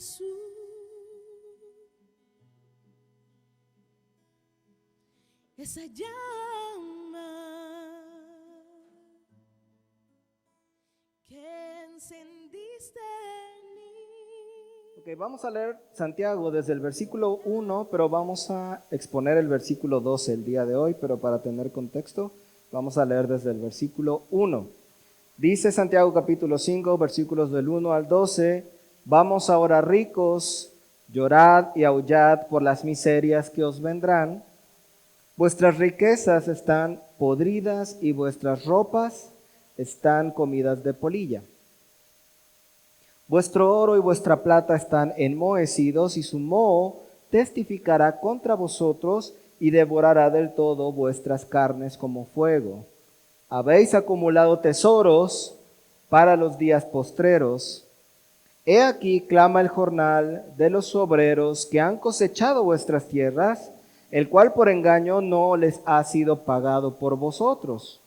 Jesús. Esa llama que encendiste en mí. Ok, vamos a leer Santiago desde el versículo 1, pero vamos a exponer el versículo 12 el día de hoy, pero para tener contexto, vamos a leer desde el versículo 1. Dice Santiago capítulo 5, versículos del 1 al 12, vamos ahora ricos, llorad y aullad por las miserias que os vendrán. Vuestras riquezas están podridas y vuestras ropas están comidas de polilla. Vuestro oro y vuestra plata están enmohecidos y su moho testificará contra vosotros y devorará del todo vuestras carnes como fuego. Habéis acumulado tesoros para los días postreros. He aquí clama el jornal de los obreros que han cosechado vuestras tierras, el cual por engaño no les ha sido pagado por vosotros.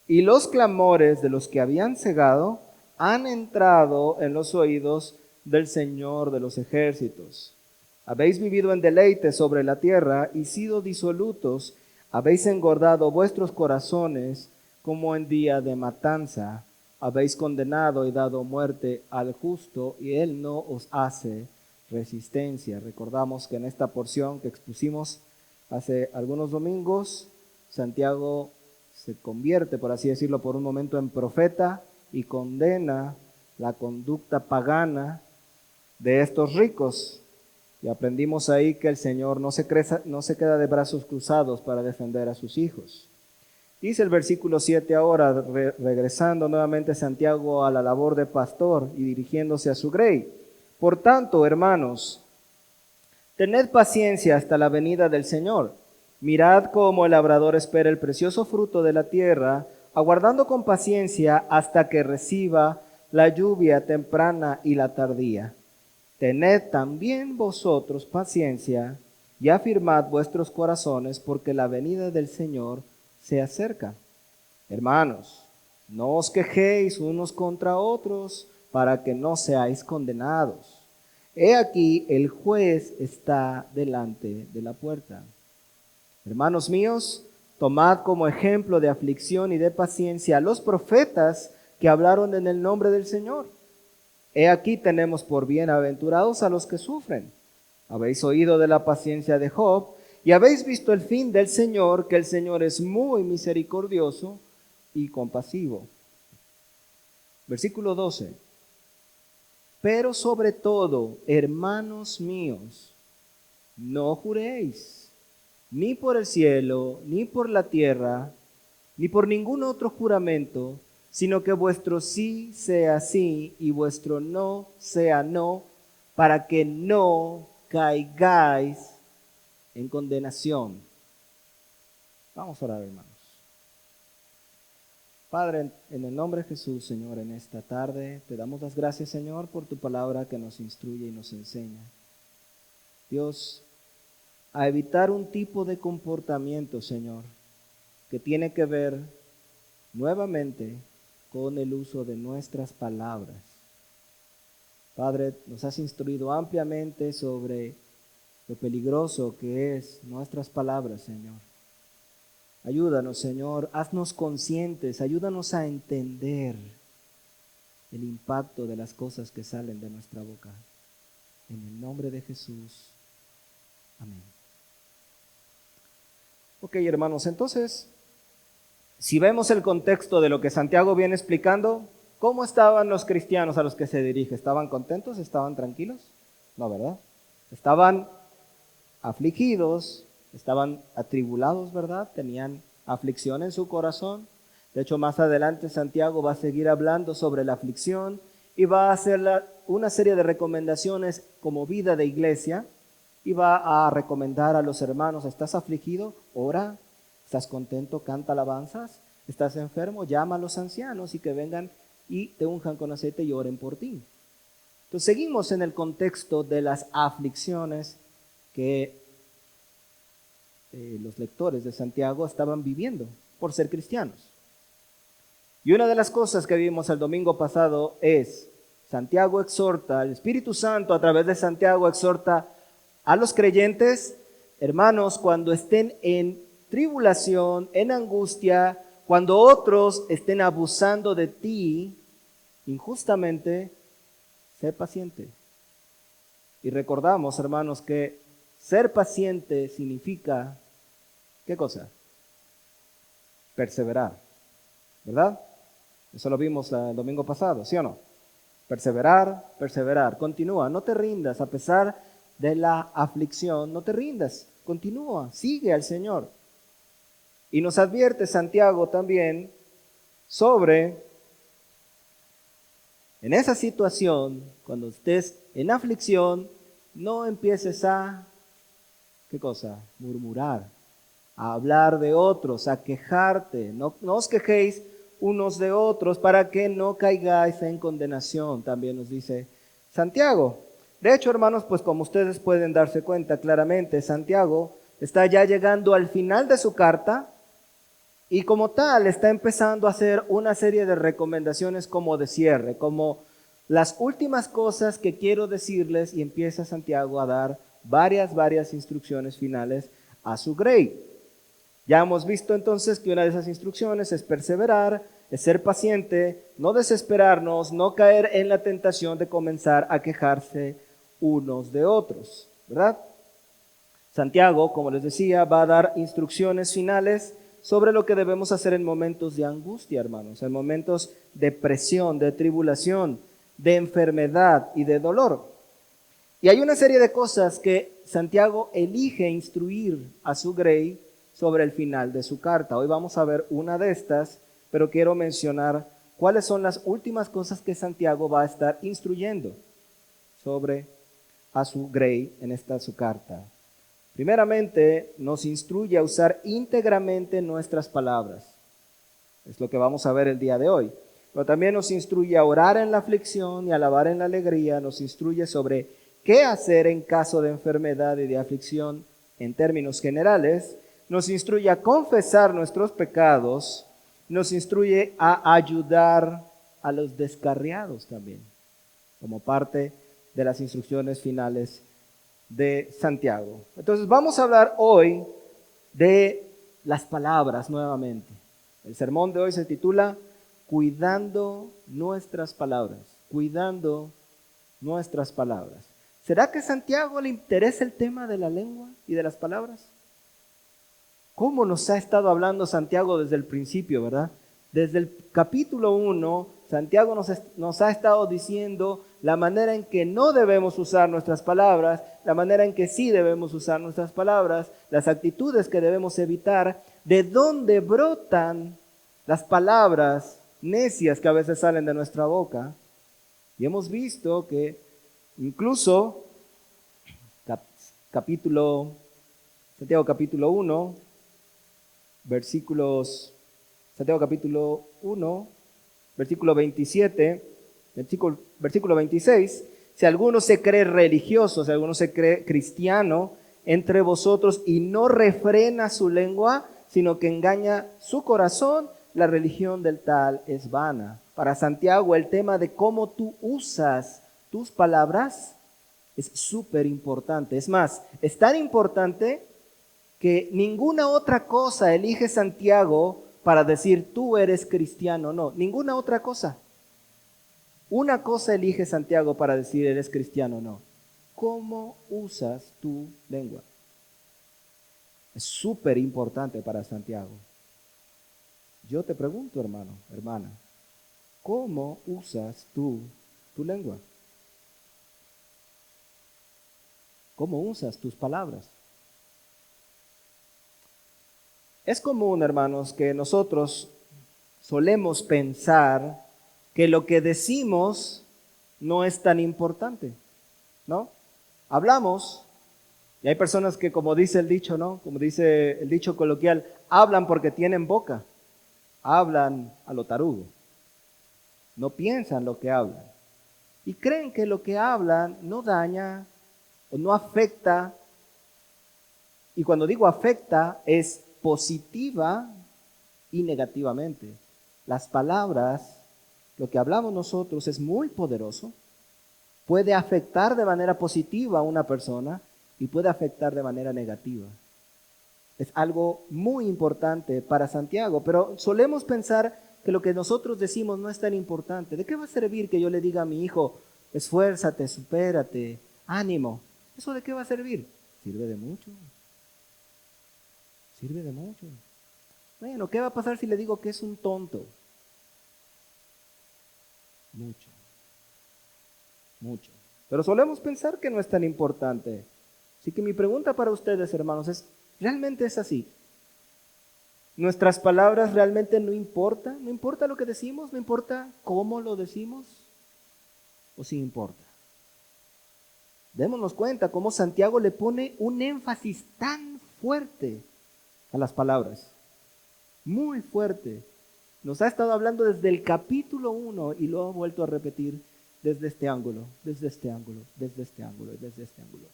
Y los clamores de los que habían cegado han entrado en los oídos del Señor de los ejércitos. Habéis vivido en deleite sobre la tierra y sido disolutos, habéis engordado vuestros corazones como en día de matanza. Habéis condenado y dado muerte al justo y él no os hace resistencia. Recordamos que en esta porción que expusimos hace algunos domingos, Santiago se convierte, por así decirlo, por un momento en profeta y condena la conducta pagana de estos ricos. Y aprendimos ahí que el Señor no se queda de brazos cruzados para defender a sus hijos. Dice el versículo 7 ahora, regresando nuevamente Santiago a la labor de pastor y dirigiéndose a su grey. Por tanto, hermanos, tened paciencia hasta la venida del Señor. Mirad cómo el labrador espera el precioso fruto de la tierra, aguardando con paciencia hasta que reciba la lluvia temprana y la tardía. Tened también vosotros paciencia y afirmad vuestros corazones, porque la venida del Señor se acerca. Hermanos, no os quejéis unos contra otros para que no seáis condenados. He aquí el juez está delante de la puerta. Hermanos míos, tomad como ejemplo de aflicción y de paciencia a los profetas que hablaron en el nombre del Señor. He aquí tenemos por bienaventurados a los que sufren. Habéis oído de la paciencia de Job y habéis visto el fin del Señor, que el Señor es muy misericordioso y compasivo. Versículo 12. Pero sobre todo, hermanos míos, no juréis, ni por el cielo, ni por la tierra, ni por ningún otro juramento, sino que vuestro sí sea sí y vuestro no sea no, para que no caigáis en condenación. Vamos a orar, hermanos. Padre, en el nombre de Jesús, Señor, en esta tarde te damos las gracias, Señor, por tu palabra que nos instruye y nos enseña. Dios, a evitar un tipo de comportamiento, Señor, que tiene que ver nuevamente con el uso de nuestras palabras. Padre, nos has instruido ampliamente sobre lo peligroso que es nuestras palabras, Señor. Ayúdanos, Señor, haznos conscientes, ayúdanos a entender el impacto de las cosas que salen de nuestra boca. En el nombre de Jesús. Amén. Ok, hermanos, entonces, si vemos el contexto de lo que Santiago viene explicando, ¿cómo estaban los cristianos a los que se dirige? ¿Estaban contentos? ¿Estaban tranquilos? No, ¿verdad? Estaban afligidos, estaban atribulados, ¿verdad? Tenían aflicción en su corazón. De hecho, más adelante Santiago va a seguir hablando sobre la aflicción y va a hacer una serie de recomendaciones como vida de iglesia y va a recomendar a los hermanos: ¿estás afligido? Ora. ¿Estás contento? Canta alabanzas. ¿Estás enfermo? Llama a los ancianos y que vengan y te unjan con aceite y oren por ti. Entonces seguimos en el contexto de las aflicciones que los lectores de Santiago estaban viviendo por ser cristianos. Y una de las cosas que vimos el domingo pasado es: Santiago exhorta, el Espíritu Santo a través de Santiago exhorta a los creyentes, hermanos, cuando estén en tribulación, en angustia, cuando otros estén abusando de ti injustamente, sé paciente. Y recordamos, hermanos, que ser paciente significa, ¿qué cosa? Perseverar, ¿verdad? Eso lo vimos el domingo pasado, ¿sí o no? Perseverar, perseverar, continúa, no te rindas a pesar de la aflicción, no te rindas, continúa, sigue al Señor. Y nos advierte Santiago también sobre, en esa situación, cuando estés en aflicción, no empieces a, ¿qué cosa? Murmurar, a hablar de otros, a quejarte. No os quejéis unos de otros para que no caigáis en condenación, también nos dice Santiago. De hecho, hermanos, pues como ustedes pueden darse cuenta claramente, Santiago está ya llegando al final de su carta y como tal está empezando a hacer una serie de recomendaciones como de cierre, como las últimas cosas que quiero decirles, y empieza Santiago a dar varias instrucciones finales a su grey. Ya hemos visto entonces que una de esas instrucciones es perseverar, es ser paciente, no desesperarnos, no caer en la tentación de comenzar a quejarse unos de otros, ¿verdad? Santiago, como les decía, va a dar instrucciones finales sobre lo que debemos hacer en momentos de angustia, hermanos, en momentos de presión, de tribulación, de enfermedad y de dolor. Y hay una serie de cosas que Santiago elige instruir a su grey sobre el final de su carta. Hoy vamos a ver una de estas, pero quiero mencionar cuáles son las últimas cosas que Santiago va a estar instruyendo sobre a su grey en esta su carta. Primeramente, nos instruye a usar íntegramente nuestras palabras. Es lo que vamos a ver el día de hoy. Pero también nos instruye a orar en la aflicción y a alabar en la alegría. Nos instruye sobre qué hacer en caso de enfermedad y de aflicción en términos generales. Nos instruye a confesar nuestros pecados. Nos instruye a ayudar a los descarriados también, como parte de las instrucciones finales de Santiago. Entonces vamos a hablar hoy de las palabras nuevamente. El sermón de hoy se titula Cuidando nuestras palabras. Cuidando nuestras palabras. ¿Será que a Santiago le interesa el tema de la lengua y de las palabras? ¿Cómo nos ha estado hablando Santiago desde el principio, verdad? Desde el capítulo 1, Santiago nos ha estado diciendo la manera en que no debemos usar nuestras palabras, la manera en que sí debemos usar nuestras palabras, las actitudes que debemos evitar, de dónde brotan las palabras necias que a veces salen de nuestra boca. Y hemos visto que incluso Santiago capítulo 1, Santiago capítulo 1, versículo 27, versículo 26, si alguno se cree religioso, si alguno se cree cristiano entre vosotros y no refrena su lengua, sino que engaña su corazón, la religión del tal es vana. Para Santiago el tema de cómo tú usas tus palabras es súper importante. Es más, es tan importante que ninguna otra cosa elige Santiago para decir tú eres cristiano. No, ninguna otra cosa. Una cosa elige Santiago para decir eres cristiano. No. ¿Cómo usas tu lengua? Es súper importante para Santiago. Yo te pregunto, hermano, hermana, ¿cómo usas tú tu lengua? ¿Cómo usas tus palabras? Es común, hermanos, que nosotros solemos pensar que lo que decimos no es tan importante, ¿no? Hablamos, y hay personas que, como dice el dicho, ¿no? Como dice el dicho coloquial, hablan porque tienen boca, hablan a lo tarugo, no piensan lo que hablan, y creen que lo que hablan no daña o no afecta, y cuando digo afecta es positiva y negativamente. Las palabras, lo que hablamos nosotros es muy poderoso, puede afectar de manera positiva a una persona y puede afectar de manera negativa. Es algo muy importante para Santiago, pero solemos pensar que lo que nosotros decimos no es tan importante. ¿De qué va a servir que yo le diga a mi hijo, esfuérzate, supérate, ánimo? ¿Eso de qué va a servir? Sirve de mucho. Sirve de mucho. Bueno, ¿qué va a pasar si le digo que es un tonto? Mucho. Mucho. Pero solemos pensar que no es tan importante. Así que mi pregunta para ustedes, hermanos, es, ¿realmente es así? ¿Nuestras palabras realmente no importan? ¿No importa lo que decimos? ¿No importa cómo lo decimos? ¿O sí importa? Démonos cuenta cómo Santiago le pone un énfasis tan fuerte a las palabras. Muy fuerte. Nos ha estado hablando desde el capítulo 1 y lo ha vuelto a repetir desde este ángulo, desde este ángulo, desde este ángulo, desde este ángulo.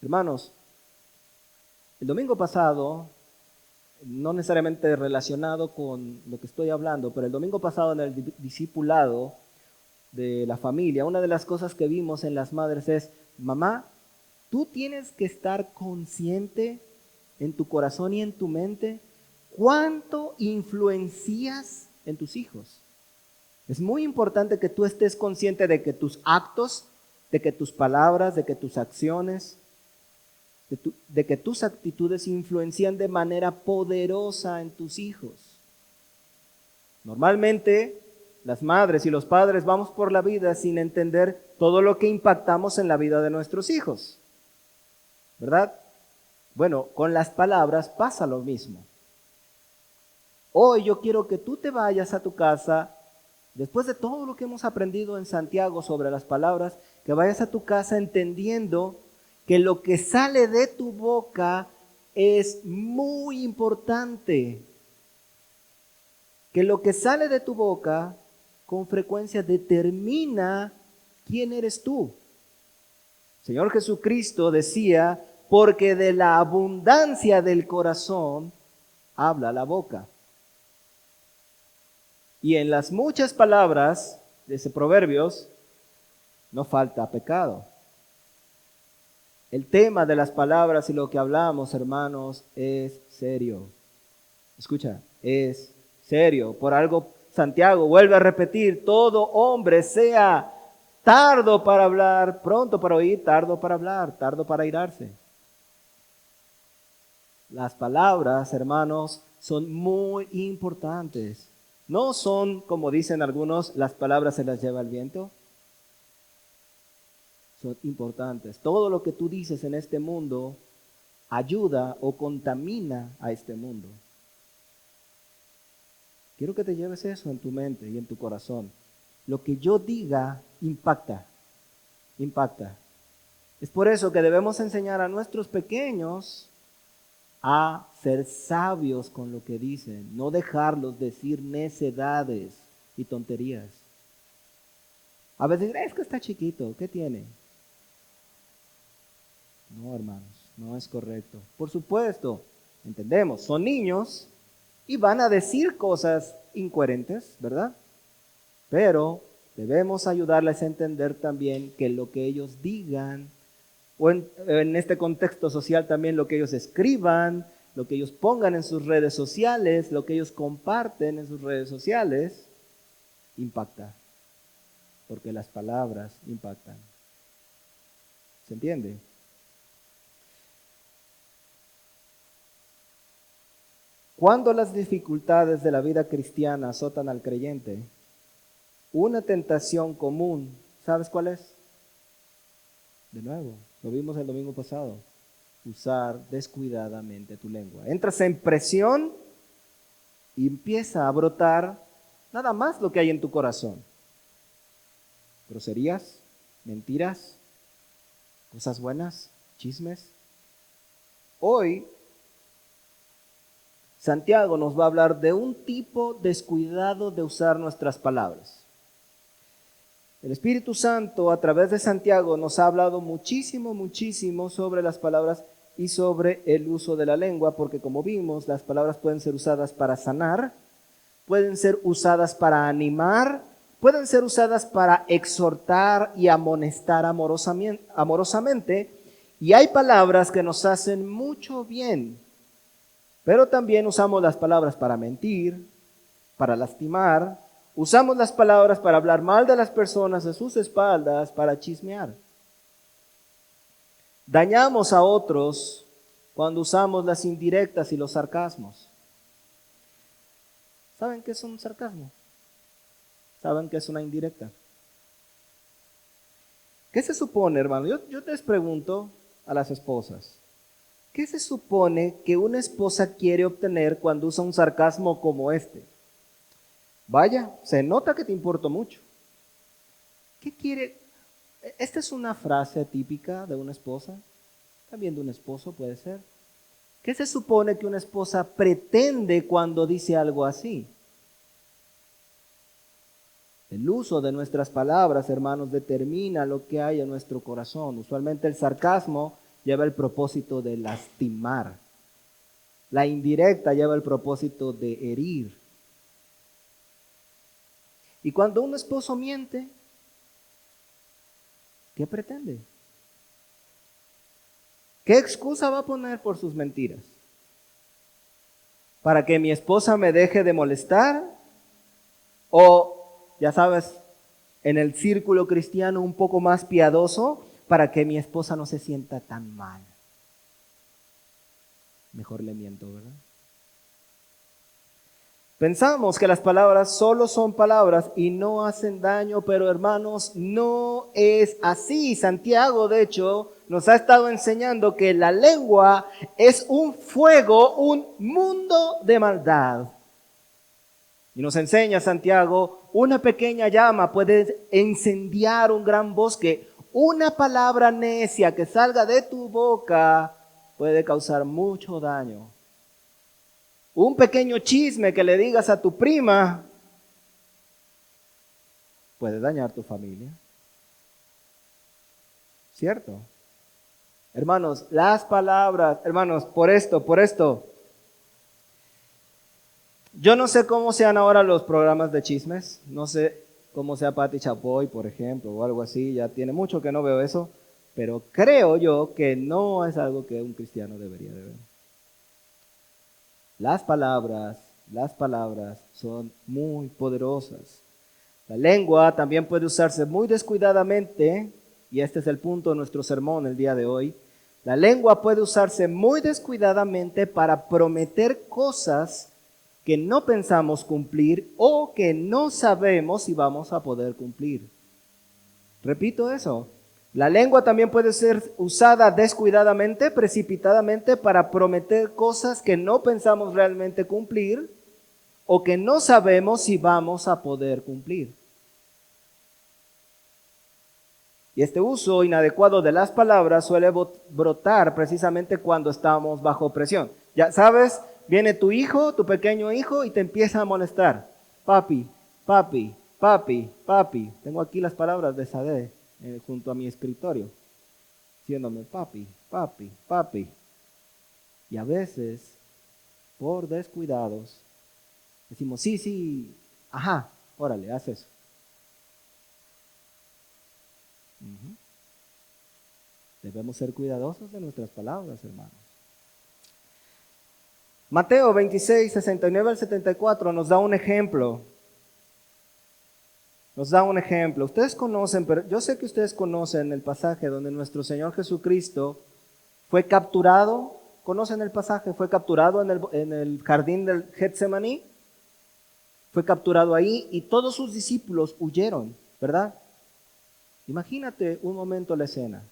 Hermanos, el domingo pasado, no necesariamente relacionado con lo que estoy hablando, pero el domingo pasado en el discipulado de la familia, una de las cosas que vimos en las madres es, mamá, tú tienes que estar consciente en tu corazón y en tu mente cuánto influencias en tus hijos. Es muy importante que tú estés consciente de que tus actos, de que tus palabras, de que tus acciones, de que tus actitudes influencian de manera poderosa en tus hijos. Normalmente, las madres y los padres vamos por la vida sin entender todo lo que impactamos en la vida de nuestros hijos, ¿verdad? Bueno, con las palabras pasa lo mismo. Hoy yo quiero que tú te vayas a tu casa, después de todo lo que hemos aprendido en Santiago sobre las palabras, que vayas a tu casa entendiendo que lo que sale de tu boca es muy importante. Que lo que sale de tu boca con frecuencia determina quién eres tú. Señor Jesucristo decía, porque de la abundancia del corazón habla la boca. Y en las muchas palabras de ese Proverbios no falta pecado. El tema de las palabras y lo que hablamos, hermanos, es serio. Escucha, es serio. Por algo Santiago vuelve a repetir, todo hombre sea tardo para hablar, pronto para oír, tardo para hablar, tardo para airarse. Las palabras, hermanos, son muy importantes. No son, como dicen algunos, las palabras se las lleva el viento. Son importantes. Todo lo que tú dices en este mundo ayuda o contamina a este mundo. Quiero que te lleves eso en tu mente y en tu corazón. Lo que yo diga impacta. Impacta. Es por eso que debemos enseñar a nuestros pequeños a ser sabios con lo que dicen, no dejarlos decir necedades y tonterías. A veces, es que está chiquito, ¿qué tiene? No, hermanos, no es correcto. Por supuesto, entendemos, son niños y van a decir cosas incoherentes, ¿verdad? Pero debemos ayudarles a entender también que lo que ellos digan, o en este contexto social también lo que ellos escriban, lo que ellos pongan en sus redes sociales, lo que ellos comparten en sus redes sociales, impacta. Porque las palabras impactan. ¿Se entiende? Cuando las dificultades de la vida cristiana azotan al creyente, una tentación común, ¿sabes cuál es? De nuevo, lo vimos el domingo pasado, usar descuidadamente tu lengua. Entras en presión y empieza a brotar nada más lo que hay en tu corazón. Groserías, mentiras, cosas buenas, chismes. Hoy Santiago nos va a hablar de un tipo descuidado de usar nuestras palabras. El Espíritu Santo a través de Santiago nos ha hablado muchísimo sobre las palabras y sobre el uso de la lengua, porque como vimos, las palabras pueden ser usadas para sanar, pueden ser usadas para animar, pueden ser usadas para exhortar y amonestar amorosamente, y hay palabras que nos hacen mucho bien, pero también usamos las palabras para mentir, para lastimar, usamos las palabras para hablar mal de las personas a sus espaldas, para chismear. Dañamos a otros cuando usamos las indirectas y los sarcasmos. ¿Saben qué es un sarcasmo? ¿Saben qué es una indirecta? ¿Qué se supone, hermano? Yo les pregunto a las esposas, ¿qué se supone que una esposa quiere obtener cuando usa un sarcasmo como este? Vaya, se nota que te importa mucho. ¿Qué quiere? Esta es una frase típica de una esposa, también de un esposo puede ser. ¿Qué se supone que una esposa pretende cuando dice algo así? El uso de nuestras palabras, hermanos, determina lo que hay en nuestro corazón. Usualmente el sarcasmo lleva el propósito de lastimar. La indirecta lleva el propósito de herir. Y cuando un esposo miente, ¿qué pretende? ¿Qué excusa va a poner por sus mentiras? ¿Para que mi esposa me deje de molestar? O, ya sabes, en el círculo cristiano un poco más piadoso, para que mi esposa no se sienta tan mal. Mejor le miento, ¿verdad? Pensamos que las palabras solo son palabras y no hacen daño, pero hermanos, no es así. Santiago, de hecho, nos ha estado enseñando que la lengua es un fuego, un mundo de maldad. Y nos enseña Santiago, una pequeña llama puede incendiar un gran bosque. Una palabra necia que salga de tu boca puede causar mucho daño. Un pequeño chisme que le digas a tu prima puede dañar tu familia. ¿Cierto? Hermanos, las palabras, hermanos, por esto. Yo no sé cómo sean ahora los programas de chismes. No sé cómo sea Pati Chapoy, por ejemplo, o algo así. Ya tiene mucho que no veo eso. Pero creo yo que no es algo que un cristiano debería de ver. Las palabras son muy poderosas. La lengua también puede usarse muy descuidadamente, y este es el punto de nuestro sermón el día de hoy. La lengua puede usarse muy descuidadamente para prometer cosas que no pensamos cumplir o que no sabemos si vamos a poder cumplir. Repito eso. La lengua también puede ser usada descuidadamente, precipitadamente, para prometer cosas que no pensamos realmente cumplir o que no sabemos si vamos a poder cumplir. Y este uso inadecuado de las palabras suele brotar precisamente cuando estamos bajo presión. Ya sabes, viene tu hijo, tu pequeño hijo, y te empieza a molestar. Papi, papi, papi, papi. Tengo aquí las palabras de Sade junto a mi escritorio, diciéndome papi, papi, papi. Y a veces, por descuidados, decimos, sí, ajá, órale, haz eso. Debemos ser cuidadosos de nuestras palabras, hermanos. Mateo 26, 69 al 74 nos da un ejemplo. Ustedes conocen, pero yo sé que ustedes conocen el pasaje donde nuestro Señor Jesucristo fue capturado. ¿Conocen el pasaje? Fue capturado en el jardín del Getsemaní. Fue capturado ahí y todos sus discípulos huyeron, ¿verdad? Imagínate un momento la escena.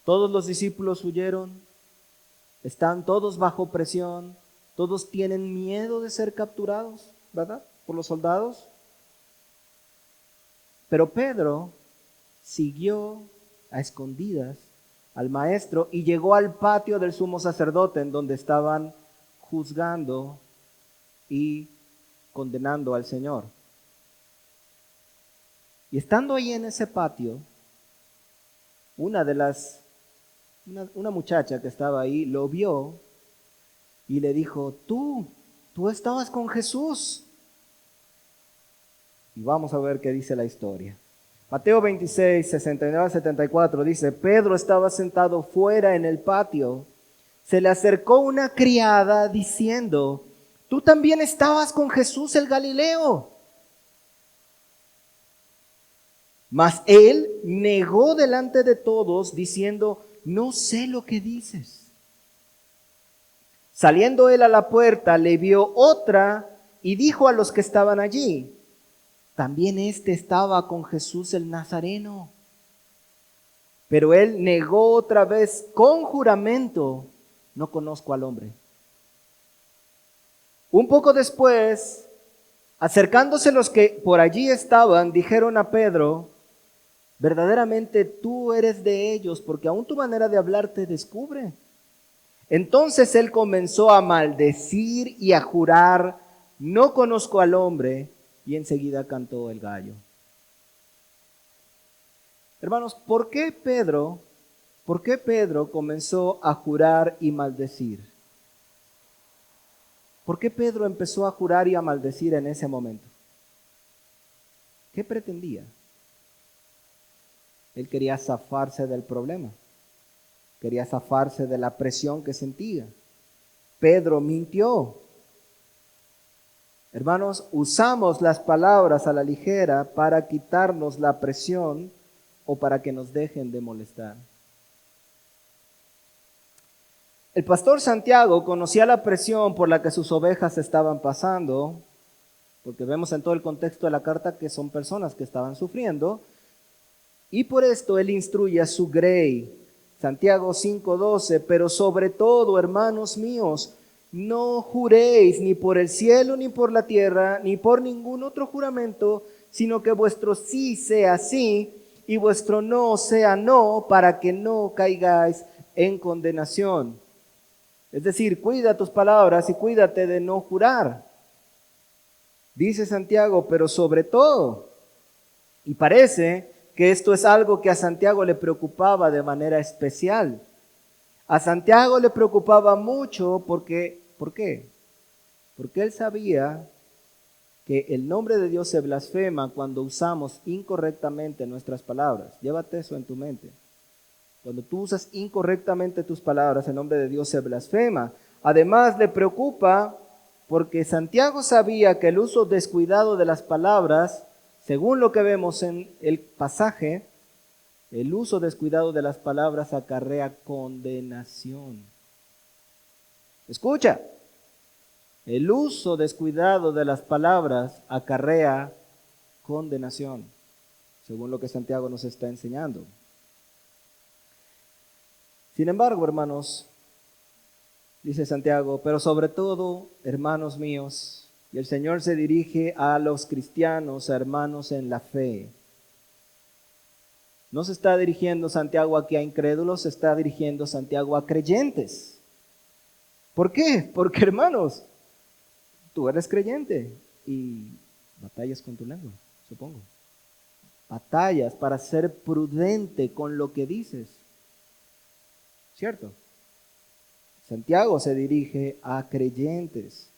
Todos los discípulos huyeron, están todos bajo presión, todos tienen miedo de ser capturados, ¿verdad? Por los soldados. Pero Pedro siguió a escondidas al maestro y llegó al patio del sumo sacerdote en donde estaban juzgando y condenando al Señor. Y estando ahí en ese patio, una muchacha que estaba ahí lo vio y le dijo, tú estabas con Jesús. Y vamos a ver qué dice la historia. Mateo 26, 69 a 74 dice, Pedro estaba sentado fuera en el patio. Se le acercó una criada diciendo, tú también estabas con Jesús el Galileo. Mas él negó delante de todos diciendo, no sé lo que dices. Saliendo él a la puerta, le vio otra y dijo a los que estaban allí, también éste estaba con Jesús el Nazareno. Pero él negó otra vez con juramento, no conozco al hombre. Un poco después, acercándose los que por allí estaban, dijeron a Pedro, verdaderamente tú eres de ellos, porque aún tu manera de hablar te descubre. Entonces él comenzó a maldecir y a jurar, no conozco al hombre, y enseguida cantó el gallo. Hermanos, ¿por qué Pedro comenzó a jurar y maldecir? ¿Por qué Pedro empezó a jurar y a maldecir en ese momento? ¿Qué pretendía? Él quería zafarse del problema. Quería zafarse de la presión que sentía. Pedro mintió. Hermanos, usamos las palabras a la ligera para quitarnos la presión o para que nos dejen de molestar. El pastor Santiago conocía la presión por la que sus ovejas estaban pasando, porque vemos en todo el contexto de la carta que son personas que estaban sufriendo, y por esto él instruye a su grey. Santiago 5:12, pero sobre todo, hermanos míos, no juréis ni por el cielo, ni por la tierra, ni por ningún otro juramento, sino que vuestro sí sea sí y vuestro no sea no, para que no caigáis en condenación. Es decir, cuida tus palabras y cuídate de no jurar. Dice Santiago, pero sobre todo, y parece que esto es algo que a Santiago le preocupaba de manera especial. A Santiago le preocupaba mucho porque, ¿por qué? Porque él sabía que el nombre de Dios se blasfema cuando usamos incorrectamente nuestras palabras. Llévate eso en tu mente. Cuando tú usas incorrectamente tus palabras, el nombre de Dios se blasfema. Además, le preocupa porque Santiago sabía que el uso descuidado de las palabras, según lo que vemos en el pasaje, el uso descuidado de las palabras acarrea condenación. Escucha, el uso descuidado de las palabras acarrea condenación, según lo que Santiago nos está enseñando. Sin embargo, hermanos, dice Santiago, pero sobre todo, hermanos míos, y el Señor se dirige a los cristianos, a hermanos en la fe. No se está dirigiendo Santiago aquí a incrédulos, se está dirigiendo Santiago a creyentes. ¿Por qué? Porque, hermanos, tú eres creyente y batallas con tu lengua, supongo. Batallas para ser prudente con lo que dices. ¿Cierto? Santiago se dirige a creyentes.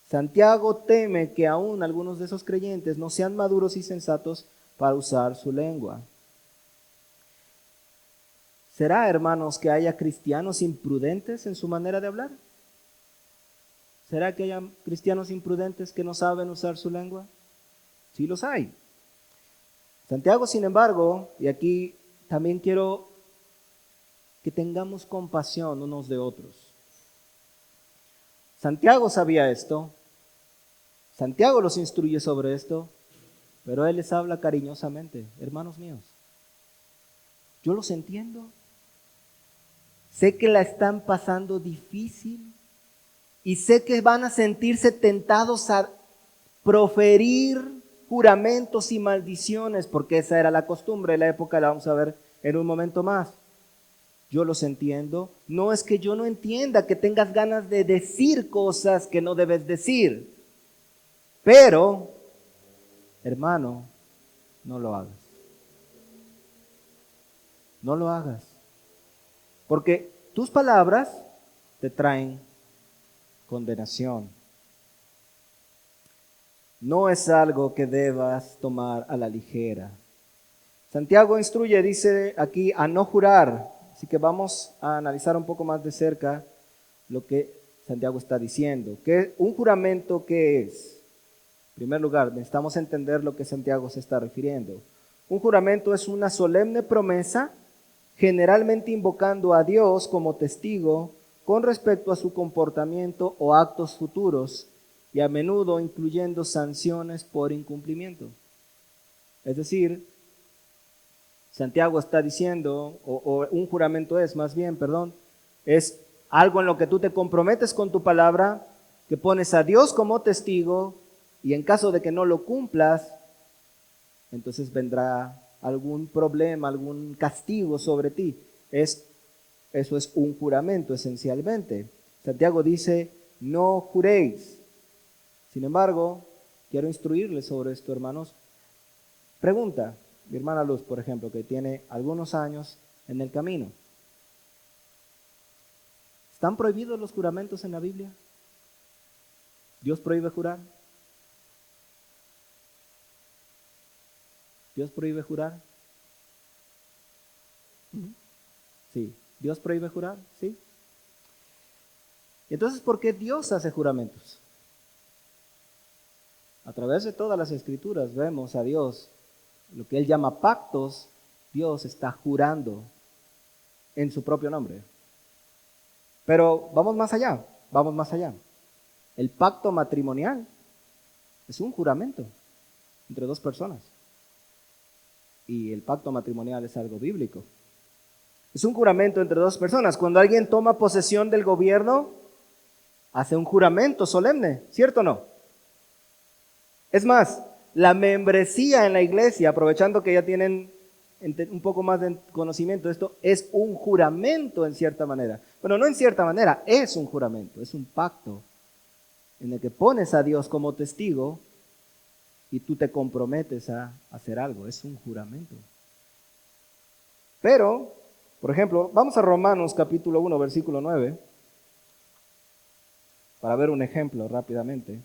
Santiago teme que aún algunos de esos creyentes no sean maduros y sensatos para usar su lengua. ¿Será, hermanos, que haya cristianos imprudentes en su manera de hablar? ¿Será que haya cristianos imprudentes que no saben usar su lengua? Sí los hay. Santiago, sin embargo, y aquí también quiero que tengamos compasión unos de otros. Santiago sabía esto, Santiago los instruye sobre esto, pero él les habla cariñosamente. Hermanos míos, yo los entiendo. Sé que la están pasando difícil y sé que van a sentirse tentados a proferir juramentos y maldiciones, porque esa era la costumbre de la época, la vamos a ver en un momento más. Yo los entiendo. No es que yo no entienda que tengas ganas de decir cosas que no debes decir. Pero, hermano, no lo hagas. No lo hagas. Porque tus palabras te traen condenación. no es algo que debas tomar a la ligera. Santiago instruye, dice aquí, a no jurar. Así que vamos a analizar un poco más de cerca lo que Santiago está diciendo. ¿Qué, un juramento qué es? En primer lugar, necesitamos entender lo que Santiago se está refiriendo. Un juramento es una solemne promesa, generalmente invocando a Dios como testigo con respecto a su comportamiento o actos futuros, y a menudo incluyendo sanciones por incumplimiento. Es decir, Santiago está diciendo, o un juramento es más bien, perdón, es algo en lo que tú te comprometes con tu palabra, que pones a Dios como testigo, y en caso de que no lo cumplas, entonces vendrá algún problema, algún castigo sobre ti. Eso es un juramento esencialmente. Santiago dice, no juréis. Sin embargo, quiero instruirles sobre esto, hermanos. Pregunta, mi hermana Luz, por ejemplo, que tiene algunos años en el camino. ¿Están prohibidos los juramentos en la Biblia? ¿Dios prohíbe jurar? ¿Dios prohíbe jurar? Sí. ¿Dios prohíbe jurar? Sí. ¿Y entonces por qué Dios hace juramentos? A través de todas las escrituras vemos a Dios, lo que Él llama pactos, Dios está jurando en su propio nombre. Pero vamos más allá, vamos más allá. El pacto matrimonial es un juramento entre dos personas. Y el pacto matrimonial es algo bíblico. Es un juramento entre dos personas. Cuando alguien toma posesión del gobierno, hace un juramento solemne, ¿cierto o no? Es más, la membresía en la iglesia, aprovechando que ya tienen un poco más de conocimiento de esto, es un juramento en cierta manera. Bueno, no en cierta manera, es un juramento, es un pacto en el que pones a Dios como testigo y tú te comprometes a hacer algo, es un juramento. Pero, por ejemplo, vamos a Romanos capítulo 1, versículo 9, para ver un ejemplo rápidamente.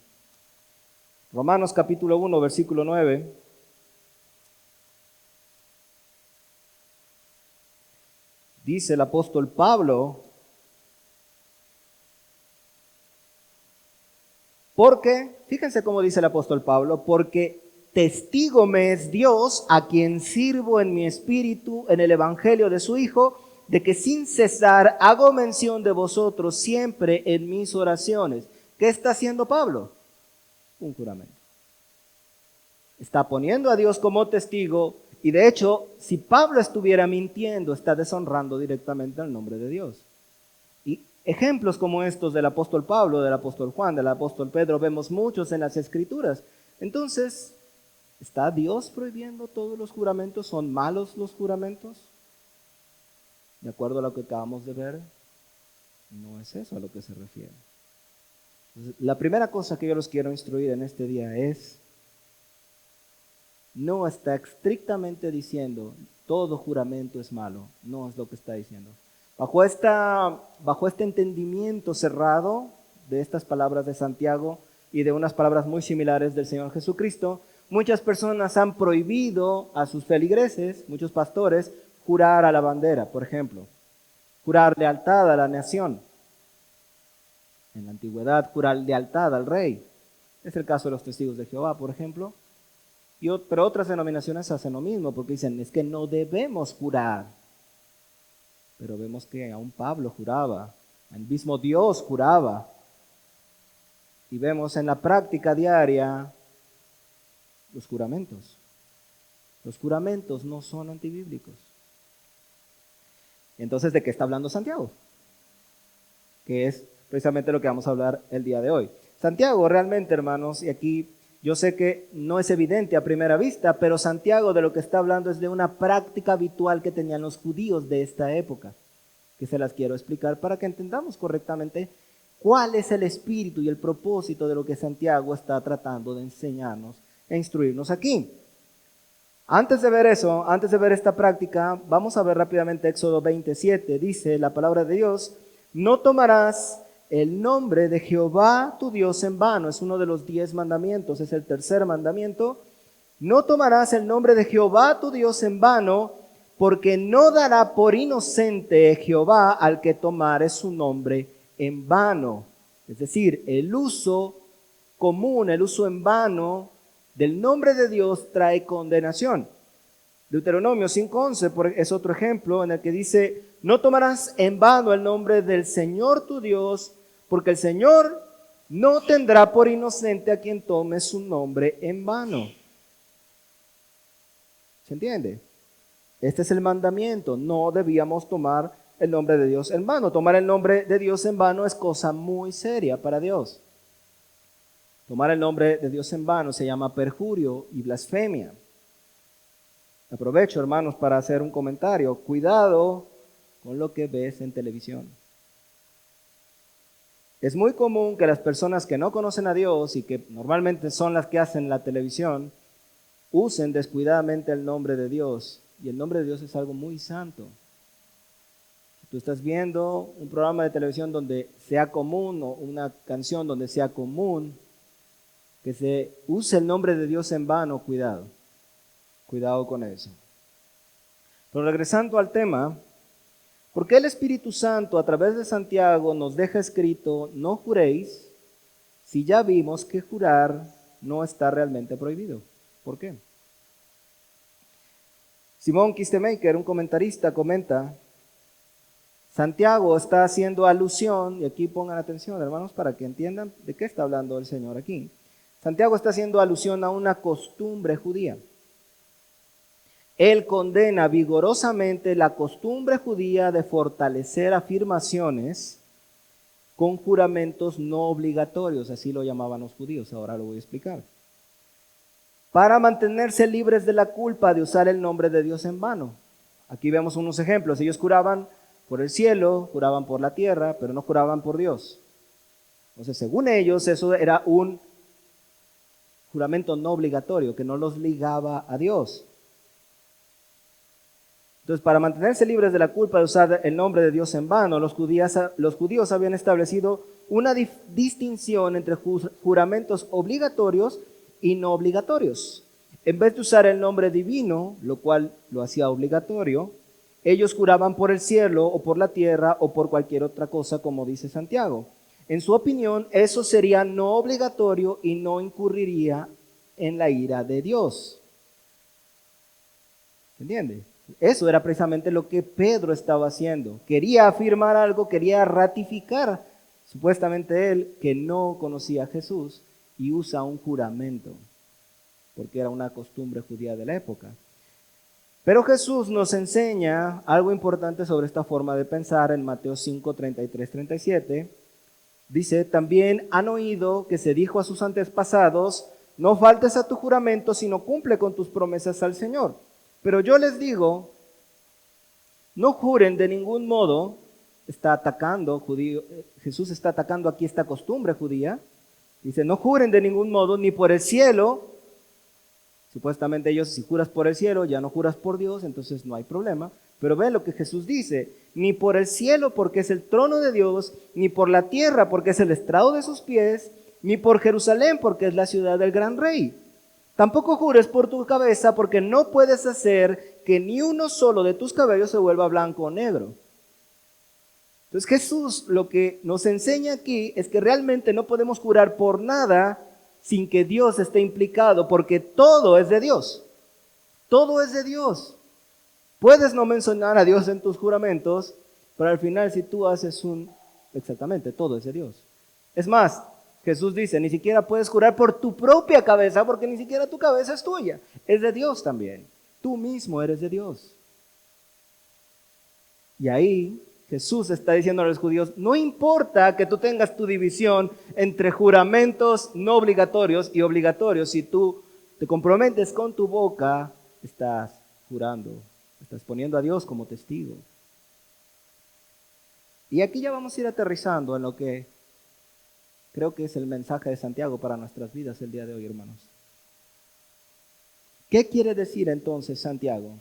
Romanos capítulo 1, versículo 9. Dice el apóstol Pablo, porque, fíjense cómo dice el apóstol Pablo, porque testigo me es Dios, a quien sirvo en mi espíritu en el evangelio de su Hijo, de que sin cesar hago mención de vosotros siempre en mis oraciones. ¿Qué está haciendo Pablo? Un juramento. Está poniendo a Dios como testigo, y de hecho, si Pablo estuviera mintiendo, está deshonrando directamente el nombre de Dios. Y ejemplos como estos del apóstol Pablo, del apóstol Juan, del apóstol Pedro, vemos muchos en las Escrituras. Entonces, ¿está Dios prohibiendo todos los juramentos? ¿Son malos los juramentos? De acuerdo a lo que acabamos de ver, no es eso a lo que se refiere. Entonces, la primera cosa que yo los quiero instruir en este día es, no está estrictamente diciendo todo juramento es malo, no es lo que está diciendo. Bajo este entendimiento cerrado de estas palabras de Santiago y de unas palabras muy similares del Señor Jesucristo, muchas personas han prohibido a sus feligreses, muchos pastores, jurar a la bandera, por ejemplo, jurar lealtad a la nación. En la antigüedad, jurar lealtad al rey. Es el caso de los testigos de Jehová, por ejemplo. Pero otras denominaciones hacen lo mismo, porque dicen, es que no debemos jurar. Pero vemos que aún Pablo juraba, el mismo Dios juraba. Y vemos en la práctica diaria los juramentos. Los juramentos no son antibíblicos. Entonces, ¿de qué está hablando Santiago? Que es precisamente lo que vamos a hablar el día de hoy. Santiago realmente, hermanos, y aquí yo sé que no es evidente a primera vista, pero Santiago de lo que está hablando es de una práctica habitual que tenían los judíos de esta época, que se las quiero explicar para que entendamos correctamente cuál es el espíritu y el propósito de lo que Santiago está tratando de enseñarnos e instruirnos aquí. Antes de ver eso, antes de ver esta práctica, vamos a ver rápidamente Éxodo 27. Dice la palabra de Dios, no tomarás el nombre de Jehová tu Dios en vano. Es uno de los 10 mandamientos, es el tercer mandamiento. No tomarás el nombre de Jehová tu Dios en vano, porque no dará por inocente Jehová al que tomare su nombre en vano. Es decir, el uso común, el uso en vano del nombre de Dios trae condenación. Deuteronomio 5:11 es otro ejemplo en el que dice: no tomarás en vano el nombre del Señor tu Dios, porque el Señor no tendrá por inocente a quien tome su nombre en vano. ¿Se entiende? Este es el mandamiento. No debíamos tomar el nombre de Dios en vano. Tomar el nombre de Dios en vano es cosa muy seria para Dios. Tomar el nombre de Dios en vano se llama perjurio y blasfemia. Aprovecho, hermanos, para hacer un comentario. Cuidado con lo que ves en televisión. Es muy común que las personas que no conocen a Dios y que normalmente son las que hacen la televisión, usen descuidadamente el nombre de Dios. Y el nombre de Dios es algo muy santo. Si tú estás viendo un programa de televisión donde sea común, o una canción donde sea común que se use el nombre de Dios en vano, cuidado. Cuidado con eso. Pero regresando al tema, ¿por qué el Espíritu Santo a través de Santiago nos deja escrito: no juréis, si ya vimos que jurar no está realmente prohibido? ¿Por qué? Simón Kistemaker, un comentarista, comenta: Santiago está haciendo alusión, y aquí pongan atención, hermanos, para que entiendan de qué está hablando el Señor aquí. Santiago está haciendo alusión a una costumbre judía. Él condena vigorosamente la costumbre judía de fortalecer afirmaciones con juramentos no obligatorios, así lo llamaban los judíos, ahora lo voy a explicar, para mantenerse libres de la culpa de usar el nombre de Dios en vano. Aquí vemos unos ejemplos. Ellos juraban por el cielo, juraban por la tierra, pero no juraban por Dios. Entonces, según ellos, eso era un juramento no obligatorio, que no los ligaba a Dios. Entonces, para mantenerse libres de la culpa de usar el nombre de Dios en vano, los judíos habían establecido una distinción entre juramentos obligatorios y no obligatorios. En vez de usar el nombre divino, lo cual lo hacía obligatorio, ellos juraban por el cielo o por la tierra o por cualquier otra cosa, como dice Santiago. En su opinión, eso sería no obligatorio y no incurriría en la ira de Dios. ¿Entiende? Eso era precisamente lo que Pedro estaba haciendo. Quería afirmar algo, quería ratificar, supuestamente él, que no conocía a Jesús, y usa un juramento, porque era una costumbre judía de la época. Pero Jesús nos enseña algo importante sobre esta forma de pensar en Mateo 5, 33, 37. Dice: también han oído que se dijo a sus antepasados: no faltes a tu juramento, sino cumple con tus promesas al Señor. Pero yo les digo, no juren de ningún modo. Está atacando, Jesús está atacando aquí esta costumbre judía. Dice: no juren de ningún modo, ni por el cielo. Supuestamente ellos, si juras por el cielo, ya no juras por Dios, entonces no hay problema. Pero ven lo que Jesús dice: ni por el cielo, porque es el trono de Dios, ni por la tierra, porque es el estrado de sus pies, ni por Jerusalén, porque es la ciudad del gran rey. Tampoco jures por tu cabeza, porque no puedes hacer que ni uno solo de tus cabellos se vuelva blanco o negro. Entonces Jesús lo que nos enseña aquí es que realmente no podemos jurar por nada sin que Dios esté implicado, porque todo es de Dios. Todo es de Dios. Puedes no mencionar a Dios en tus juramentos, pero al final si tú haces exactamente, todo es de Dios. Es más, Jesús dice: ni siquiera puedes jurar por tu propia cabeza, porque ni siquiera tu cabeza es tuya, es de Dios también. Tú mismo eres de Dios. Y ahí Jesús está diciendo a los judíos: no importa que tú tengas tu división entre juramentos no obligatorios y obligatorios, si tú te comprometes con tu boca, estás jurando, estás poniendo a Dios como testigo. Y aquí ya vamos a ir aterrizando en lo que creo que es el mensaje de Santiago para nuestras vidas el día de hoy, hermanos. ¿Qué quiere decir entonces Santiago?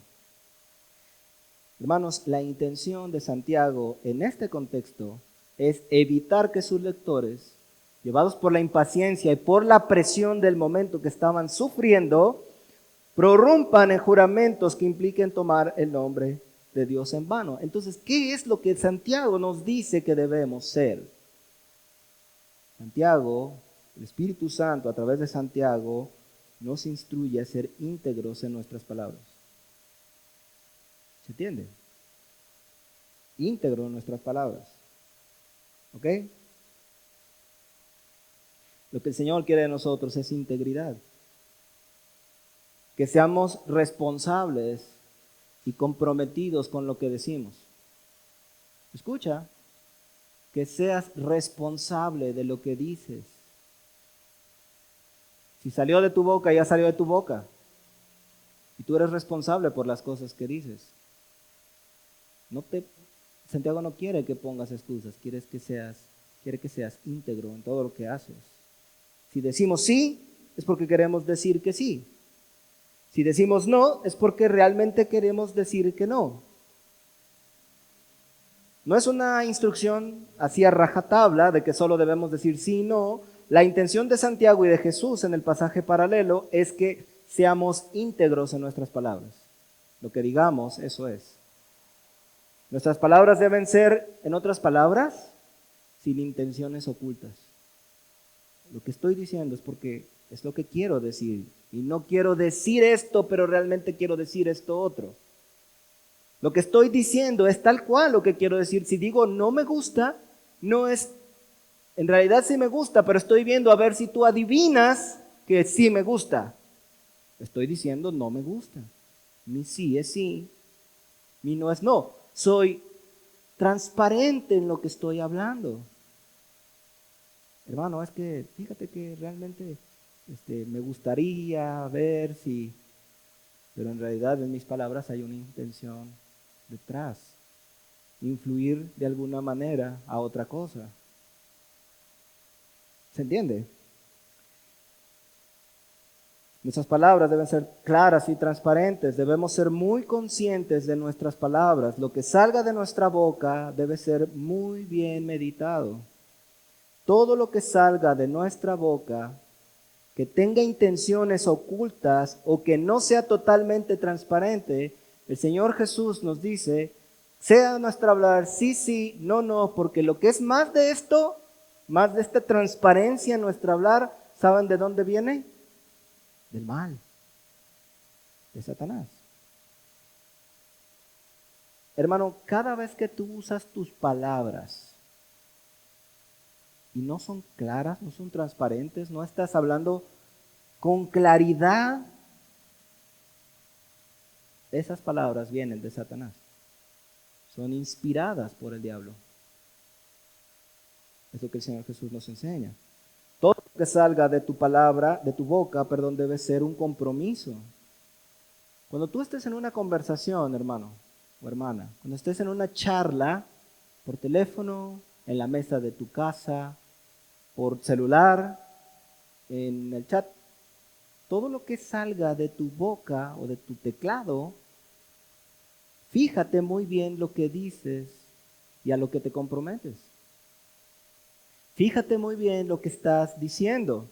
Hermanos, la intención de Santiago en este contexto es evitar que sus lectores, llevados por la impaciencia y por la presión del momento que estaban sufriendo, prorrumpan en juramentos que impliquen tomar el nombre de Dios en vano. Entonces, ¿qué es lo que Santiago nos dice que debemos ser? Santiago, el Espíritu Santo, a través de Santiago, nos instruye a ser íntegros en nuestras palabras. ¿Se entiende? Íntegro en nuestras palabras. ¿Ok? Lo que el Señor quiere de nosotros es integridad. Que seamos responsables y comprometidos con lo que decimos. Escucha, que seas responsable de lo que dices. Si salió de tu boca, ya salió de tu boca. Y tú eres responsable por las cosas que dices. Santiago no quiere que pongas excusas, quiere que seas íntegro en todo lo que haces. Si decimos sí, es porque queremos decir que sí. Si decimos no, es porque realmente queremos decir que no. No es una instrucción así a rajatabla de que solo debemos decir sí y no. La intención de Santiago y de Jesús en el pasaje paralelo es que seamos íntegros en nuestras palabras. Lo que digamos, eso es. Nuestras palabras deben ser, en otras palabras, sin intenciones ocultas. Lo que estoy diciendo es porque es lo que quiero decir. Y no quiero decir esto, pero realmente quiero decir esto otro. Lo que estoy diciendo es tal cual lo que quiero decir. Si digo no me gusta, no es, en realidad sí me gusta, pero estoy viendo a ver si tú adivinas que sí me gusta. Estoy diciendo no me gusta. Mi sí es sí, mi no es no. Soy transparente en lo que estoy hablando. Hermano, es que fíjate que realmente me gustaría ver si, pero en realidad en mis palabras hay una intención detrás, influir de alguna manera a otra cosa. ¿Se entiende? Nuestras palabras deben ser claras y transparentes, debemos ser muy conscientes de nuestras palabras. Lo que salga de nuestra boca debe ser muy bien meditado. Todo lo que salga de nuestra boca, que tenga intenciones ocultas o que no sea totalmente transparente, el Señor Jesús nos dice, sea nuestro hablar sí, sí, no, no, porque lo que es más de esto, más de esta transparencia en nuestro hablar, ¿saben de dónde viene? Del mal, de Satanás. Hermano, cada vez que tú usas tus palabras y no son claras, no son transparentes, no estás hablando con claridad, esas palabras vienen de Satanás. Son inspiradas por el diablo. Es lo que el Señor Jesús nos enseña. Todo lo que salga de tu palabra, de tu boca, debe ser un compromiso. Cuando tú estés en una conversación, hermano o hermana, cuando estés en una charla, por teléfono, en la mesa de tu casa, por celular, en el chat, todo lo que salga de tu boca o de tu teclado, fíjate muy bien lo que dices y a lo que te comprometes. Fíjate muy bien lo que estás diciendo.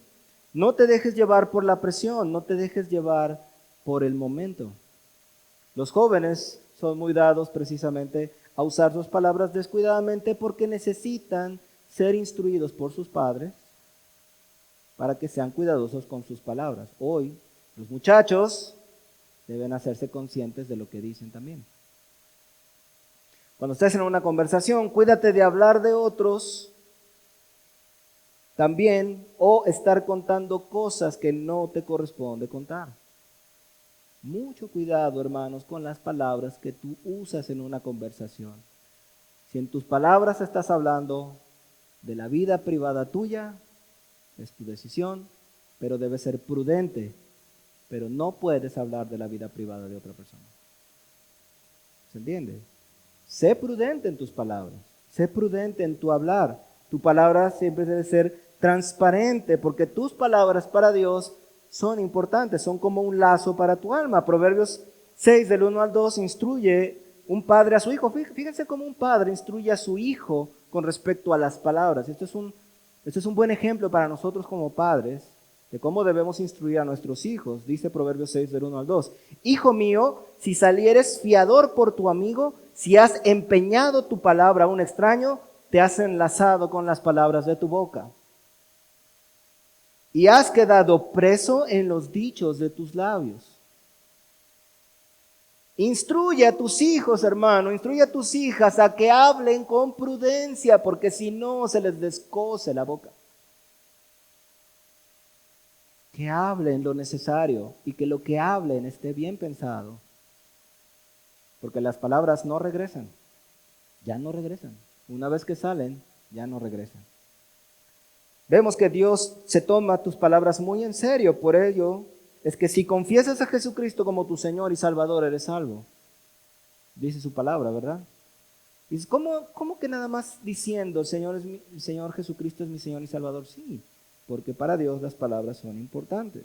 No te dejes llevar por la presión, no te dejes llevar por el momento. Los jóvenes son muy dados precisamente a usar sus palabras descuidadamente porque necesitan ser instruidos por sus padres para que sean cuidadosos con sus palabras. Hoy, los muchachos deben hacerse conscientes de lo que dicen también. Cuando estés en una conversación, cuídate de hablar de otros también o estar contando cosas que no te corresponde contar. Mucho cuidado, hermanos, con las palabras que tú usas en una conversación. Si en tus palabras estás hablando de la vida privada tuya, es tu decisión, pero debes ser prudente. Pero no puedes hablar de la vida privada de otra persona. ¿Se entiende? Sé prudente en tus palabras. Sé prudente en tu hablar. Tu palabra siempre debe ser transparente, porque tus palabras para Dios son importantes, son como un lazo para tu alma. Proverbios 6, del 1 al 2, instruye un padre a su hijo. Fíjense cómo un padre instruye a su hijo con respecto a las palabras. Esto es un buen ejemplo para nosotros como padres de cómo debemos instruir a nuestros hijos. Dice Proverbios 6, del 1 al 2. Hijo mío, si salieres fiador por tu amigo, si has empeñado tu palabra a un extraño, te has enlazado con las palabras de tu boca. Y has quedado preso en los dichos de tus labios. Instruye a tus hijos, hermano, instruye a tus hijas a que hablen con prudencia, porque si no se les descose la boca. Que hablen lo necesario y que lo que hablen esté bien pensado. Porque las palabras no regresan, ya no regresan. Una vez que salen, ya no regresan. Vemos que Dios se toma tus palabras muy en serio, por ello es que si confiesas a Jesucristo como tu Señor y Salvador, eres salvo. Dice su palabra, ¿verdad? Dices, ¿cómo que nada más diciendo, el Señor Jesucristo es mi Señor y Salvador? Sí, porque para Dios las palabras son importantes.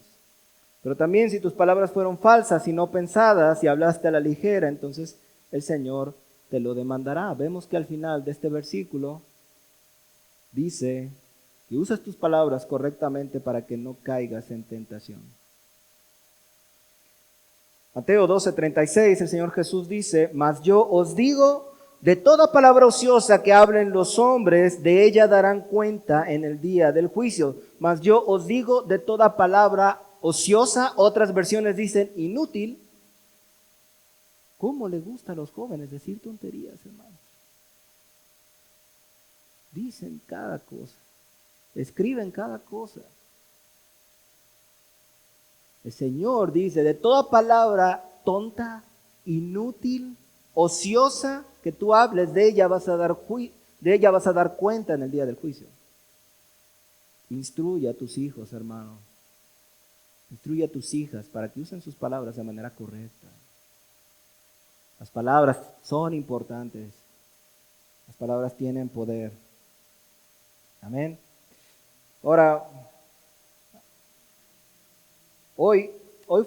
Pero también si tus palabras fueron falsas y no pensadas y hablaste a la ligera, entonces el Señor te lo demandará. Vemos que al final de este versículo dice que usas tus palabras correctamente para que no caigas en tentación. Mateo 12:36, el Señor Jesús dice, mas yo os digo, de toda palabra ociosa que hablen los hombres, de ella darán cuenta en el día del juicio. Mas yo os digo, de toda palabra ociosa, otras versiones dicen inútil. ¿Cómo le gusta a los jóvenes decir tonterías, hermanos? Dicen cada cosa, escriben cada cosa. El Señor dice, de toda palabra tonta, inútil, ociosa, que tú hables, de ella vas a dar cuenta en el día del juicio. Instruye a tus hijos, hermano. Instruye a tus hijas para que usen sus palabras de manera correcta. Las palabras son importantes. Las palabras tienen poder. Amén. Ahora, hoy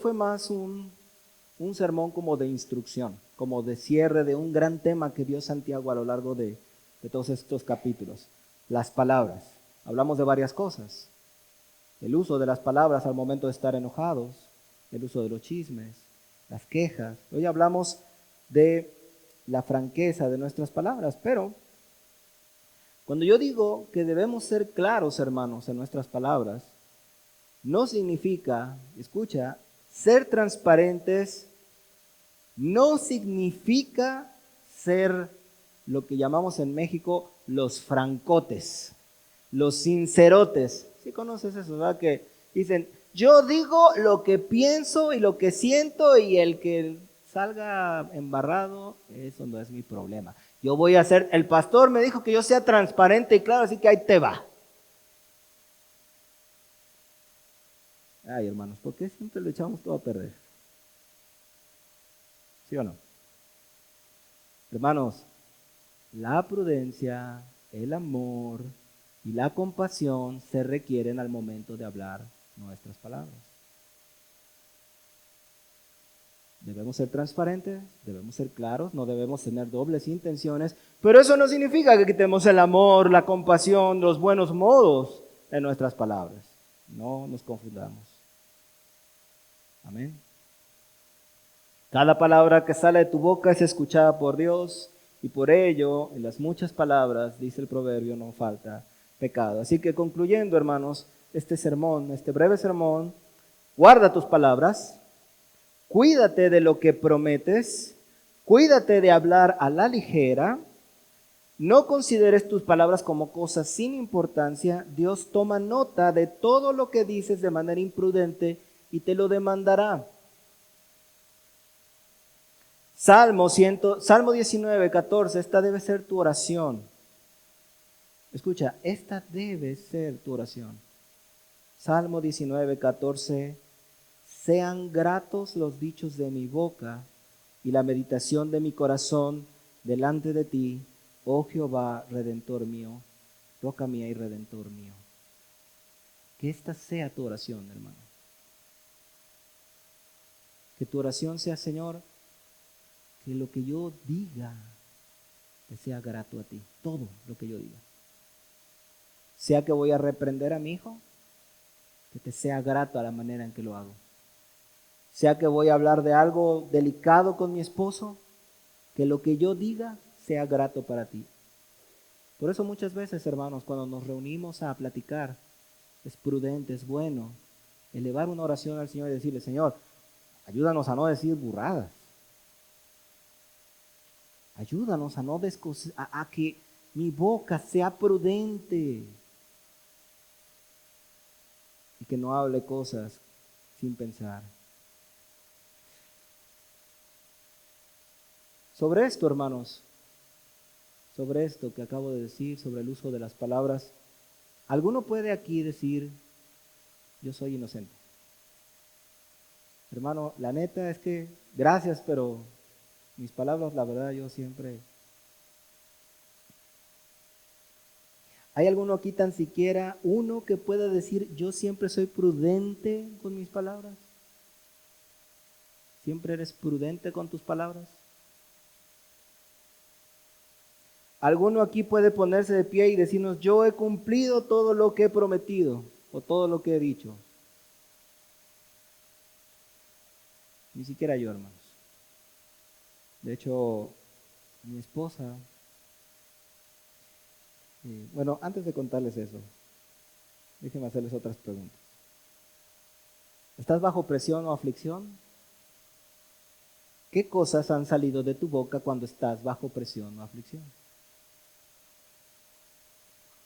fue más un sermón como de instrucción, como de cierre de un gran tema que dio Santiago a lo largo de todos estos capítulos. Las palabras. Hablamos de varias cosas. El uso de las palabras al momento de estar enojados, el uso de los chismes, las quejas. Hoy hablamos de la franqueza de nuestras palabras, pero cuando yo digo que debemos ser claros, hermanos, en nuestras palabras, no significa, escucha, ser transparentes no significa ser lo que llamamos en México los francotes, los sincerotes. ¿Sí conoces eso, verdad? Que dicen, yo digo lo que pienso y lo que siento y el que salga embarrado, eso no es mi problema. Yo voy a ser, el pastor me dijo que yo sea transparente y claro, así que ahí te va. Ay, hermanos, ¿por qué siempre lo echamos todo a perder? ¿Sí o no? Hermanos, la prudencia, el amor y la compasión se requieren al momento de hablar nuestras palabras. Debemos ser transparentes, debemos ser claros, no debemos tener dobles intenciones, pero eso no significa que quitemos el amor, la compasión, los buenos modos en nuestras palabras. No nos confundamos. Amén. Cada palabra que sale de tu boca es escuchada por Dios y por ello, en las muchas palabras, dice el proverbio, no falta pecado. Así que concluyendo, hermanos, este sermón, este breve sermón, guarda tus palabras, cuídate de lo que prometes, cuídate de hablar a la ligera, no consideres tus palabras como cosas sin importancia. Dios toma nota de todo lo que dices de manera imprudente y te lo demandará. Salmo 19:14, esta debe ser tu oración. Escucha, esta debe ser tu oración. Salmo 19:14, sean gratos los dichos de mi boca y la meditación de mi corazón delante de ti, oh Jehová, Redentor mío, roca mía y Redentor mío. Que esta sea tu oración, hermano. Que tu oración sea, Señor, que lo que yo diga te sea grato a ti, todo lo que yo diga. Sea que voy a reprender a mi hijo, que te sea grato a la manera en que lo hago. Sea que voy a hablar de algo delicado con mi esposo, que lo que yo diga sea grato para ti. Por eso muchas veces, hermanos, cuando nos reunimos a platicar, es prudente, es bueno elevar una oración al Señor y decirle: Señor, ayúdanos a no decir burradas. Ayúdanos a no a que mi boca sea prudente y que no hable cosas sin pensar. Sobre esto, hermanos, sobre esto que acabo de decir, sobre el uso de las palabras, ¿alguno puede aquí decir: yo soy inocente? Hermano, la neta es que gracias, pero mis palabras, la verdad, yo siempre... ¿Hay alguno aquí, tan siquiera uno, que pueda decir: yo siempre soy prudente con mis palabras? ¿Siempre eres prudente con tus palabras? ¿Alguno aquí puede ponerse de pie y decirnos: yo he cumplido todo lo que he prometido o todo lo que he dicho? Ni siquiera yo, hermanos. De hecho, mi esposa... bueno, antes de contarles eso, déjenme hacerles otras preguntas. ¿Estás bajo presión o aflicción? ¿Qué cosas han salido de tu boca cuando estás bajo presión o aflicción?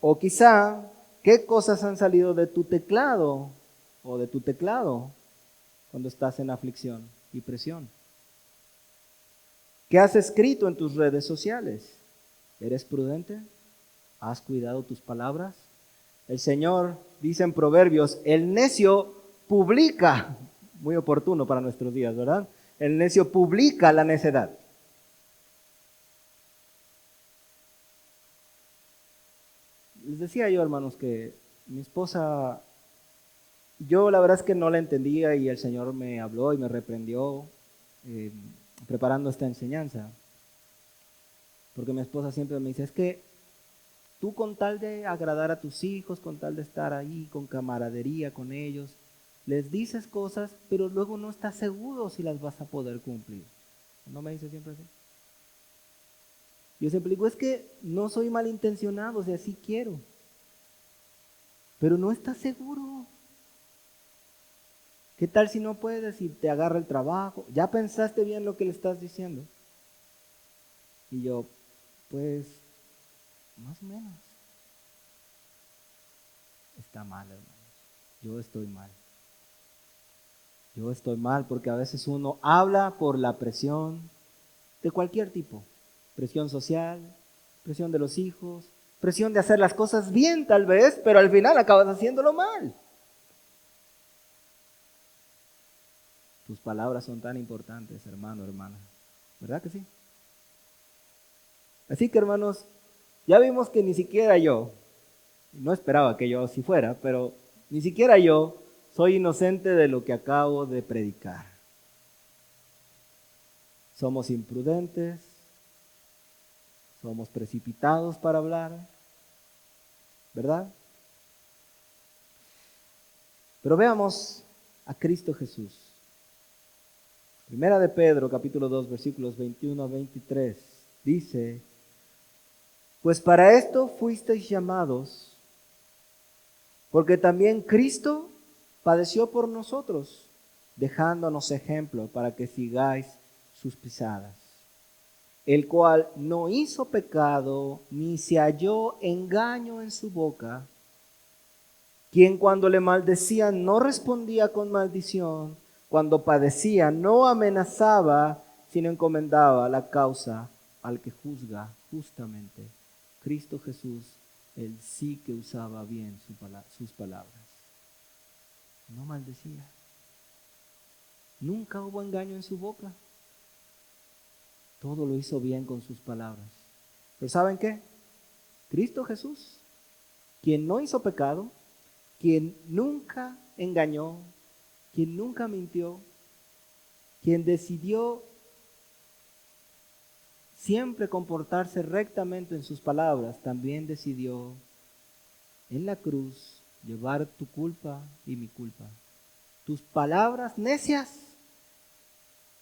O quizá, ¿qué cosas han salido de tu teclado o de tu teclado cuando estás en aflicción y presión? ¿Qué has escrito en tus redes sociales? ¿Eres prudente? ¿Has cuidado tus palabras? El Señor dice en Proverbios: el necio publica, muy oportuno para nuestros días, ¿verdad? El necio publica la necedad. Les decía yo, hermanos, que mi esposa, yo la verdad es que no la entendía y el Señor me habló y me reprendió preparando esta enseñanza. Porque mi esposa siempre me dice: es que tú, con tal de agradar a tus hijos, con tal de estar ahí con camaradería con ellos, les dices cosas, pero luego no estás seguro si las vas a poder cumplir. ¿No me dice siempre así? Yo siempre digo: es que no soy malintencionado, o sea, sí quiero, pero no estás seguro. ¿Qué tal si no puedes y te agarra el trabajo? ¿Ya pensaste bien lo que le estás diciendo? Y yo, pues, más o menos. Está mal, hermanos. Yo estoy mal. Yo estoy mal porque a veces uno habla por la presión de cualquier tipo. Presión social, presión de los hijos, presión de hacer las cosas bien tal vez, pero al final acabas haciéndolo mal. Tus palabras son tan importantes, hermano, hermana. ¿Verdad que sí? Así que, hermanos, ya vimos que ni siquiera yo, no esperaba que yo así fuera, pero ni siquiera yo soy inocente de lo que acabo de predicar. Somos imprudentes, somos precipitados para hablar, ¿verdad? Pero veamos a Cristo Jesús. Primera de Pedro, capítulo 2, versículos 21 a 23, dice: pues para esto fuisteis llamados, porque también Cristo padeció por nosotros, dejándonos ejemplo para que sigáis sus pisadas, el cual no hizo pecado, ni se halló engaño en su boca, quien cuando le maldecían no respondía con maldición, cuando padecía no amenazaba, sino encomendaba la causa al que juzga justamente. Cristo Jesús, él sí que usaba bien sus palabras. No maldecía. Nunca hubo engaño en su boca. Todo lo hizo bien con sus palabras. Pero ¿saben qué? Cristo Jesús, quien no hizo pecado, quien nunca engañó, quien nunca mintió, quien decidió siempre comportarse rectamente en sus palabras, también decidió en la cruz llevar tu culpa y mi culpa. Tus palabras necias,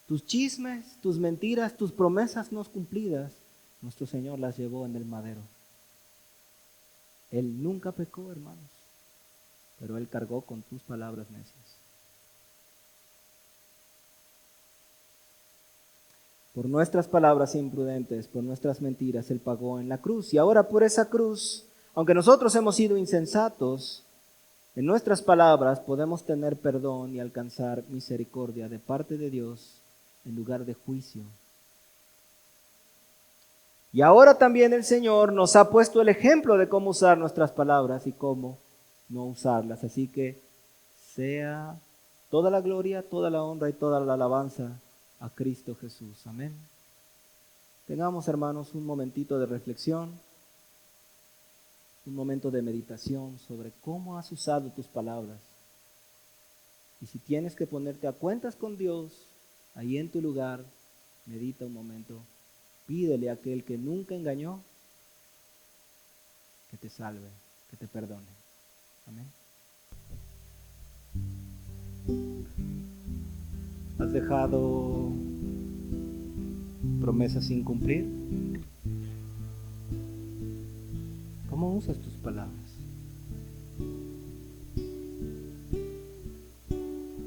tus chismes, tus mentiras, tus promesas no cumplidas, nuestro Señor las llevó en el madero. Él nunca pecó, hermanos, pero Él cargó con tus palabras necias. Por nuestras palabras imprudentes, por nuestras mentiras, Él pagó en la cruz. Y ahora por esa cruz, aunque nosotros hemos sido insensatos, en nuestras palabras podemos tener perdón y alcanzar misericordia de parte de Dios en lugar de juicio. Y ahora también el Señor nos ha puesto el ejemplo de cómo usar nuestras palabras y cómo no usarlas. Así que sea toda la gloria, toda la honra y toda la alabanza a Cristo Jesús. Amén. Tengamos, hermanos, un momentito de reflexión, un momento de meditación sobre cómo has usado tus palabras. Y si tienes que ponerte a cuentas con Dios, ahí en tu lugar, medita un momento. Pídele a aquel que nunca engañó que te salve, que te perdone. Amén. ¿Has dejado promesas sin cumplir? ¿Cómo usas tus palabras?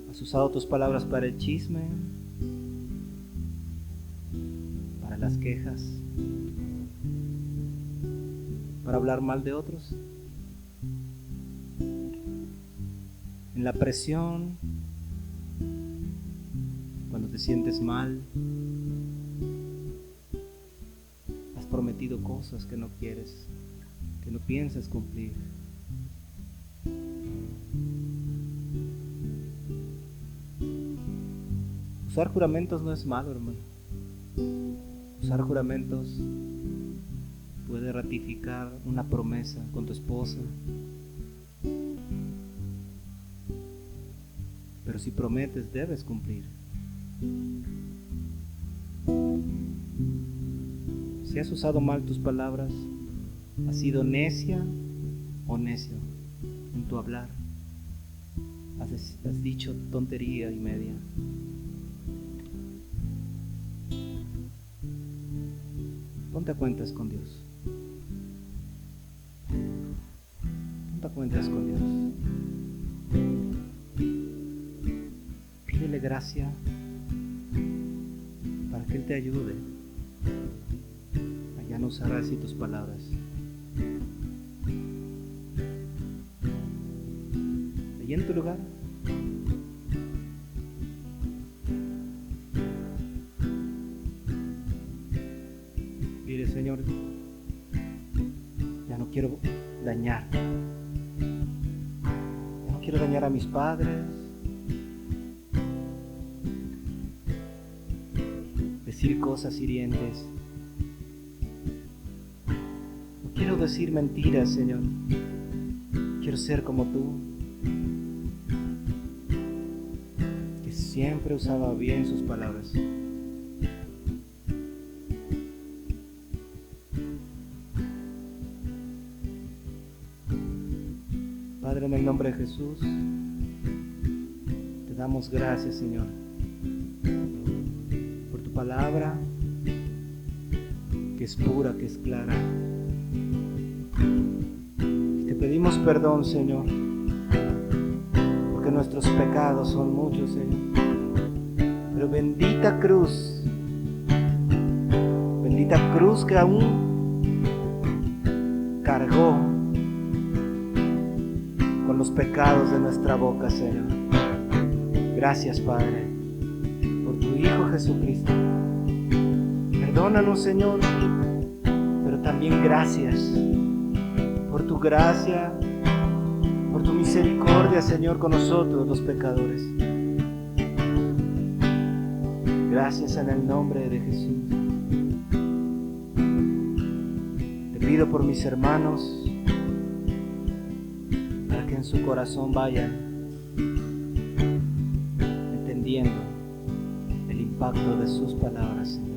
¿Has usado tus palabras para el chisme? ¿Para las quejas? ¿Para hablar mal de otros? ¿En la presión? Cuando te sientes mal, has prometido cosas que no quieres, que no piensas cumplir. Usar juramentos no es malo, hermano. Usar juramentos puede ratificar una promesa con tu esposa. Pero si prometes, debes cumplir. Si has usado mal tus palabras, has sido necia o necio en tu hablar, has dicho tontería y media. Ponte a cuentas con Dios. Ponte a cuentas con Dios. Pídele gracia para que Él te ayude a ya no usar así tus palabras. Allí en tu lugar, dile: Señor, ya no quiero dañar. Ya no quiero dañar a mis padres. Decir cosas hirientes. No quiero decir mentiras, Señor. Quiero ser como tú, que siempre usaba bien sus palabras. Padre, en el nombre de Jesús, te damos gracias, Señor, por tu palabra, que es pura, que es clara. Y te pedimos perdón, Señor, porque nuestros pecados son muchos, Señor. Pero bendita cruz que aún cargó con los pecados de nuestra boca, Señor. Gracias, Padre, por tu Hijo Jesucristo. Perdónanos, Señor, pero también gracias por tu gracia, por tu misericordia, Señor, con nosotros los pecadores. Gracias en el nombre de Jesús. Te pido por mis hermanos, para que en su corazón vayan entendiendo el impacto de sus palabras, Señor.